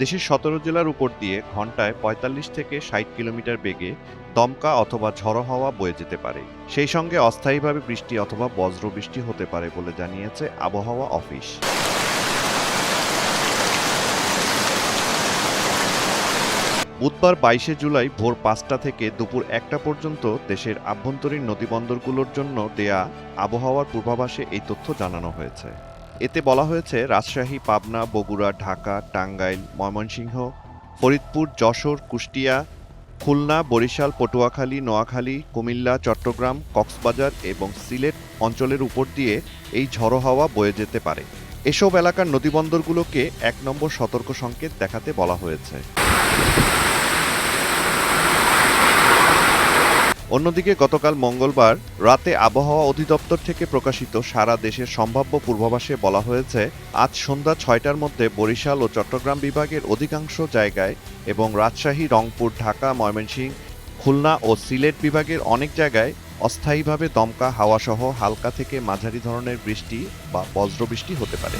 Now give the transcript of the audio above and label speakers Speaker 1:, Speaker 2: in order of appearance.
Speaker 1: দেশের ১৭ জেলার উপর দিয়ে ঘন্টায় ৪৫ থেকে ৬০ কিলোমিটার বেগে দমকা অথবা ঝড়ো হাওয়া বয়ে যেতে পারে। সেই সঙ্গে অস্থায়ীভাবে বৃষ্টি অথবা বজ্রবৃষ্টি হতে পারে বলে জানিয়েছে আবহাওয়া অফিস। বুধবার ২২শে জুলাই ভোর ৫টা থেকে দুপুর ১টা পর্যন্ত দেশের আভ্যন্তরীণ নদীবন্দরগুলোর জন্য দেয়া আবহাওয়ার পূর্বাভাসে এই তথ্য জানানো হয়েছে। এতে বলা হয়েছে রাজশাহী, পাবনা, বগুড়া, ঢাকা, টাঙ্গাইল, ময়মনসিংহ, ফরিদপুর, যশোর, কুষ্টিয়া, খুলনা, বরিশাল, পটুয়াখালী, নোয়াখালী, কুমিল্লা, চট্টগ্রাম, কক্সবাজার এবং সিলেট অঞ্চলের উপর দিয়ে এই ঝড়ো হাওয়া বয়ে যেতে পারে। এসব এলাকার নদীবন্দরগুলোকে ১ নম্বর সতর্ক সংকেত দেখাতে বলা হয়েছে। অন্যদিকে গতকাল মঙ্গলবার রাতে আবহাওয়া অধিদপ্তর থেকে প্রকাশিত সারা দেশের সম্ভাব্য পূর্বাভাসে বলা হয়েছে, আজ সন্ধ্যা ৬টার মধ্যে বরিশাল ও চট্টগ্রাম বিভাগের অধিকাংশ জায়গায় এবং রাজশাহী, রংপুর, ঢাকা, ময়মনসিংহ, খুলনা ও সিলেট বিভাগের অনেক জায়গায় অস্থায়ীভাবে দমকা হাওয়াসহ হালকা থেকে মাঝারি ধরনের বৃষ্টি বা বজ্রবৃষ্টি হতে পারে।